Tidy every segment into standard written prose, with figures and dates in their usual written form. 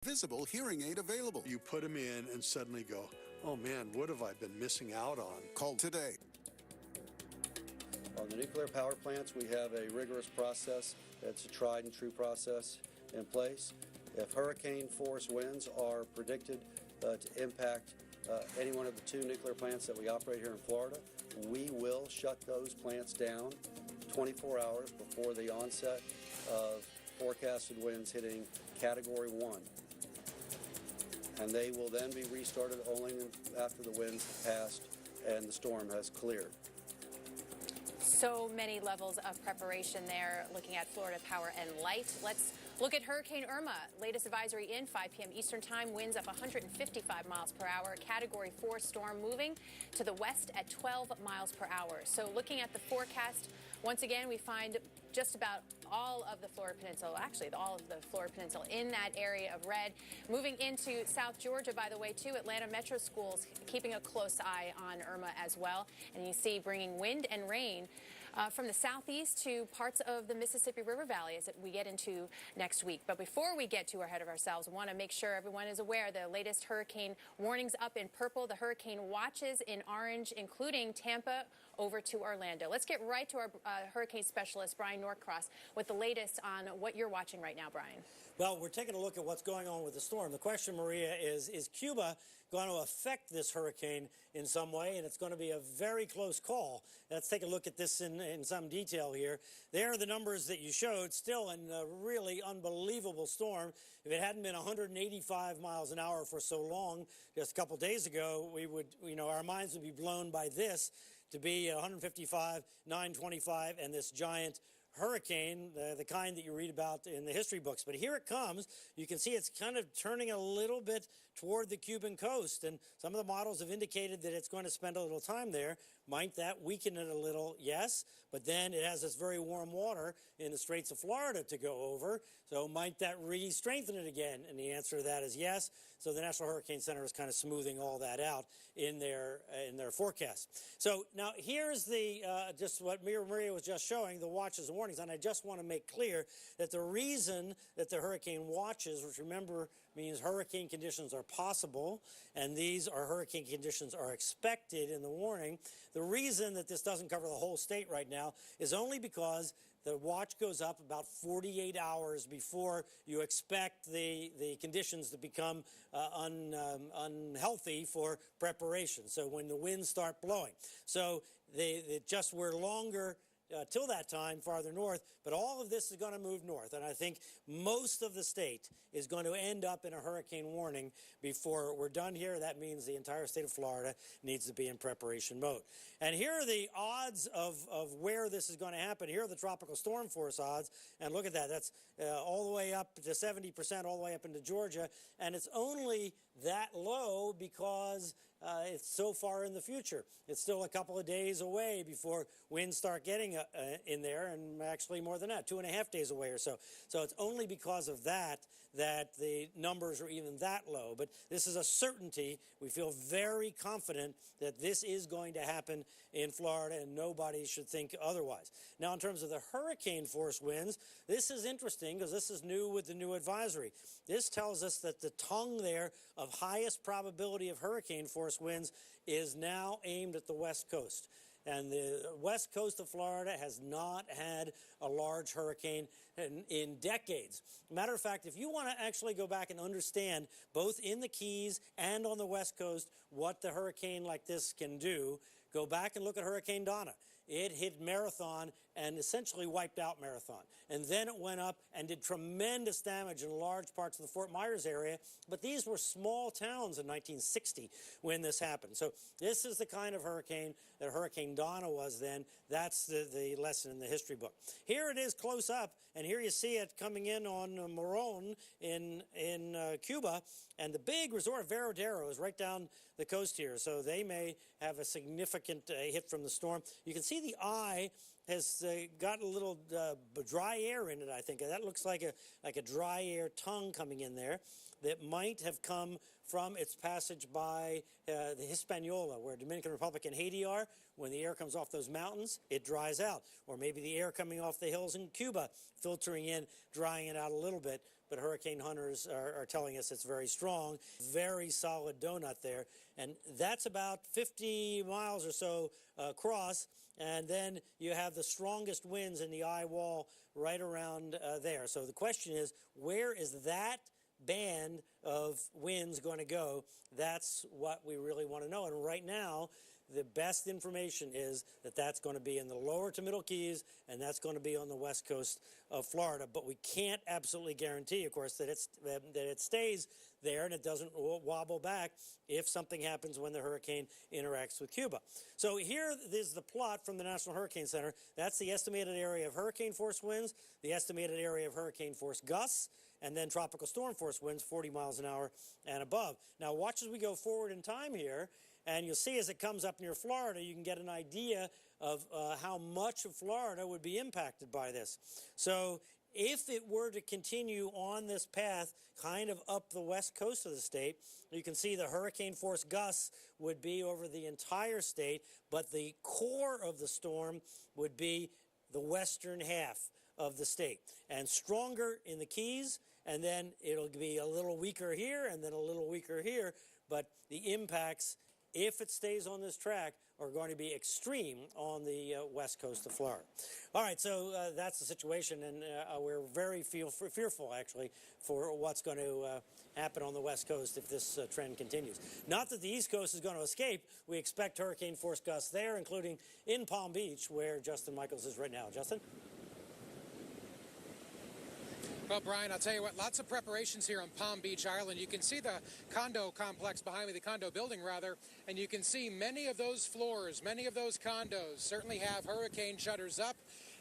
invisible hearing aid available. You put them in and suddenly go, oh man, what have I been missing out on? Call today. On the nuclear power plants, we have a rigorous process. It's a tried and true process in place. If hurricane force winds are predicted to impact any one of the 2 nuclear plants that we operate here in Florida, we will shut those plants down 24 hours before the onset of forecasted winds hitting Category 1. And they will then be restarted only after the winds have passed and the storm has cleared. So many levels of preparation there, looking at Florida Power and Light. Let's look at Hurricane Irma. Latest advisory in 5 p.m. Eastern Time. Winds up 155 miles per hour. Category 4 storm moving to the west at 12 miles per hour. So looking at the forecast, once again, we find just about all of the Florida Peninsula, actually all of the Florida Peninsula in that area of red. Moving into South Georgia, by the way, too, Atlanta Metro Schools keeping a close eye on Irma as well. And you see bringing wind and rain from the southeast to parts of the Mississippi River Valley as we get into next week. But before we get too ahead of ourselves, I want to make sure everyone is aware the latest hurricane warnings up in purple, the hurricane watches in orange, including Tampa over to Orlando. Let's get right to our hurricane specialist, Brian Norcross, with the latest on what you're watching right now, Brian. Well, we're taking a look at what's going on with the storm. The question, Maria, is Cuba going to affect this hurricane in some way? And it's going to be a very close call. Let's take a look at this in some detail here. There are the numbers that you showed, still in a really unbelievable storm. If it hadn't been 185 miles an hour for so long, just a couple days ago, we would, our minds would be blown by this to be 155, 925, and this giant hurricane, the kind that you read about in the history books. But here it comes. You can see it's kind of turning a little bit toward the Cuban coast, and some of the models have indicated that it's going to spend a little time there. Might that weaken it a little? Yes, but then it has this very warm water in the Straits of Florida to go over, so might that re-strengthen it again? And the answer to that is yes. So the National Hurricane Center is kind of smoothing all that out in their forecast. So now here's the just what Maria was just showing, the watches and warnings. And I just want to make clear that the reason that the hurricane watches, which remember means hurricane conditions are possible, and these are hurricane conditions are expected in the warning, the reason that this doesn't cover the whole state right now is only because the watch goes up about 48 hours before you expect the conditions to become unhealthy for preparation. So when the winds start blowing. So they just were longer till that time farther north, but all of this is going to move north, and I think most of the state is going to end up in a hurricane warning before we're done here. That means the entire state of Florida needs to be in preparation mode. And here are the odds of where this is going to happen. Here are the tropical storm force odds, and look at that. That's all the way up to 70%, all the way up into Georgia, and it's only that low because it's so far in the future. It's still a couple of days away before winds start getting in there, and actually more than that, 2.5 days away or so. So it's only because of that the numbers are even that low. But this is a certainty. We feel very confident that this is going to happen in Florida, and nobody should think otherwise. Now, in terms of the hurricane force winds, this is interesting because this is new with the new advisory. This tells us that the tongue there of highest probability of hurricane force winds is now aimed at the west coast. And the west coast of Florida has not had a large hurricane in decades. Matter of fact, if you want to actually go back and understand both in the Keys and on the west coast what the hurricane like this can do, go back and look at Hurricane Donna. It hit Marathon and essentially wiped out Marathon. And then it went up and did tremendous damage in large parts of the Fort Myers area. But these were small towns in 1960 when this happened. So this is the kind of hurricane that Hurricane Donna was then. That's the lesson in the history book. Here it is close up, and here you see it coming in on Morón in Cuba. And the big resort of Veradero is right down the coast here. So they may have a significant hit from the storm. You can see the eye has got a little dry air in it, I think. That looks like a dry air tongue coming in there that might have come from its passage by the Hispaniola, where Dominican Republic and Haiti are. When the air comes off those mountains, it dries out. Or maybe the air coming off the hills in Cuba, filtering in, drying it out a little bit. but hurricane hunters are telling us it's very strong, very solid donut there. And that's about 50 miles or so across. And then you have the strongest winds in the eye wall right around there. So the question is, where is that band of winds going to go? That's what we really want to know. And right now, the best information is that that's going to be in the lower to middle Keys, and that's going to be on the west coast of Florida. But we can't absolutely guarantee, of course, that it stays there and it doesn't wobble back if something happens when the hurricane interacts with Cuba. So here is the plot from the National Hurricane Center. That's the estimated area of hurricane force winds, the estimated area of hurricane force gusts, and then tropical storm force winds 40 miles an hour and above. Now watch as we go forward in time here. And you'll see as it comes up near Florida, you can get an idea of how much of Florida would be impacted by this. So if it were to continue on this path, kind of up the west coast of the state, you can see the hurricane force gusts would be over the entire state, but the core of the storm would be the western half of the state, and stronger in the Keys, and then it'll be a little weaker here, and then a little weaker here, but the impacts, if it stays on this track, are going to be extreme on the west coast of Florida. All right, so that's the situation, and we're very fearful, actually, for what's going to happen on the west coast if this trend continues. Not that the east coast is going to escape. We expect hurricane force gusts there, including in Palm Beach, where Justin Michaels is right now. Justin? Well, Brian, I'll tell you what, lots of preparations here on Palm Beach Island. You can see the condo complex behind me, the condo building, rather, and you can see many of those floors, many of those condos certainly have hurricane shutters up,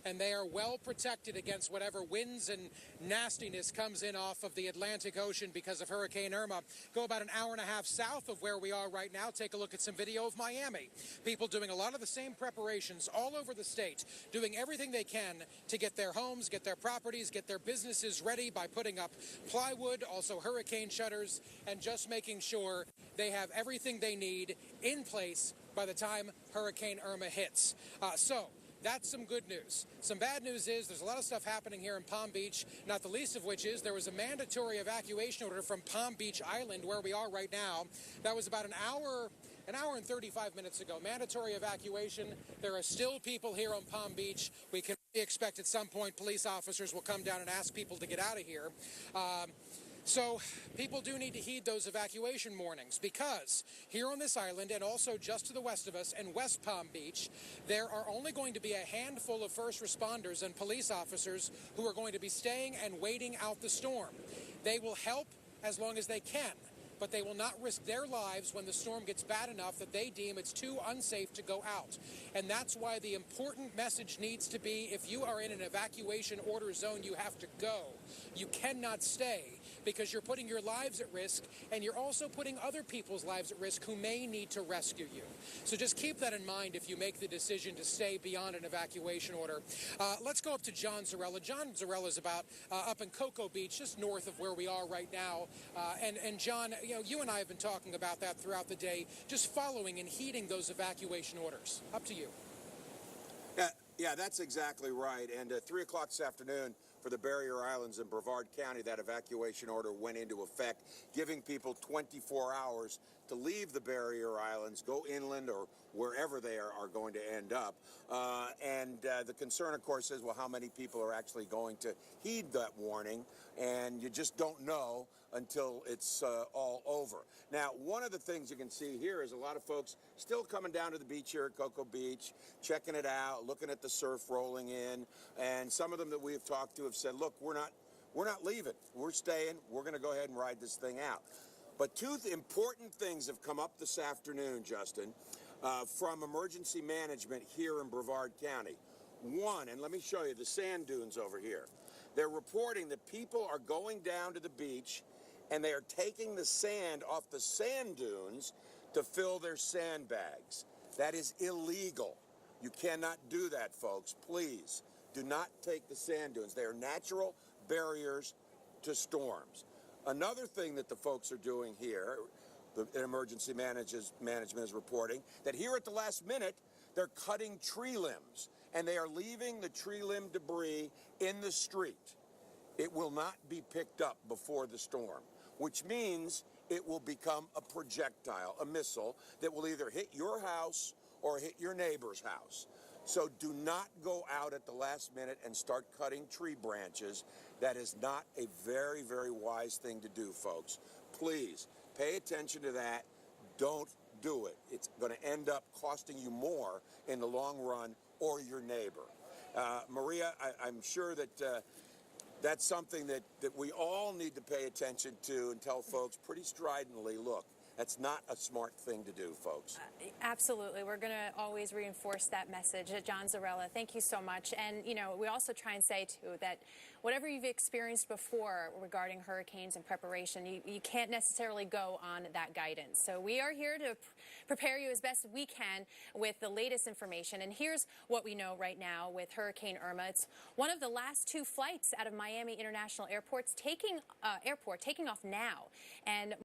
and they are well protected against whatever winds and nastiness comes in off of the Atlantic Ocean because of Hurricane Irma. Go about an hour and a half south of where we are right now. Take a look at some video of Miami. People doing a lot of the same preparations all over the state, doing everything they can to get their homes, get their properties, get their businesses ready by putting up plywood, also hurricane shutters, and just making sure they have everything they need in place by the time Hurricane Irma hits. That's some good news. Some bad news is there's a lot of stuff happening here in Palm Beach, not the least of which is there was a mandatory evacuation order from Palm Beach Island, where we are right now. That was about an hour and 35 minutes ago. Mandatory evacuation. There are still people here on Palm Beach. We can expect at some point police officers will come down and ask people to get out of here. So people do need to heed those evacuation warnings, because here on this island and also just to the west of us in West Palm Beach, there are only going to be a handful of first responders and police officers who are going to be staying and waiting out the storm. They will help as long as they can, but they will not risk their lives when the storm gets bad enough that they deem it's too unsafe to go out. And that's why the important message needs to be, if you are in an evacuation order zone, you have to go. You cannot stay, because you're putting your lives at risk, and you're also putting other people's lives at risk who may need to rescue you. So just keep that in mind if you make the decision to stay beyond an evacuation order. Let's go up to John Zarella. John Zarella is about up in Cocoa Beach, just north of where we are right now. And John, you and I have been talking about that throughout the day, just following and heeding those evacuation orders. Up to you. Yeah, that's exactly right. And at 3 o'clock this afternoon, for the Barrier Islands in Brevard County, that evacuation order went into effect, giving people 24 hours to leave the Barrier Islands, go inland or wherever they are going to end up. The concern, of course, is, well, how many people are actually going to heed that warning? And you just don't know until it's all over. Now, one of the things you can see here is a lot of folks still coming down to the beach here at Cocoa Beach, checking it out, looking at the surf rolling in, and some of them that we have talked to have said, look, we're not leaving. We're staying. We're going to go ahead and ride this thing out. But two important things have come up this afternoon, Justin, from emergency management here in Brevard County. One, and let me show you the sand dunes over here. They're reporting that people are going down to the beach and they are taking the sand off the sand dunes to fill their sandbags. That is illegal. You cannot do that, folks. Please do not take the sand dunes. They are natural barriers to storms. Another thing that the folks are doing here, the emergency management is reporting, that here at the last minute, they're cutting tree limbs, and they are leaving the tree limb debris in the street. It will not be picked up before the storm, which means it will become a projectile, a missile that will either hit your house or hit your neighbor's house. So do not go out at the last minute and start cutting tree branches. That is not a very, very wise thing to do, folks. Please pay attention to that. Don't do it. It's going to end up costing you more in the long run, or your neighbor. Maria, I'm sure that that's something that we all need to pay attention to and tell folks pretty stridently, look, that's not a smart thing to do, folks. Absolutely. We're going to always reinforce that message. John Zarella, thank you so much. And, you know, we also try and say, too, that whatever you've experienced before regarding hurricanes and preparation, you can't necessarily go on that guidance. So we are here to prepare you as best we can with the latest information. And here's what we know right now with Hurricane Irma. It's one of the last 2 flights out of Miami International Airport taking off now. And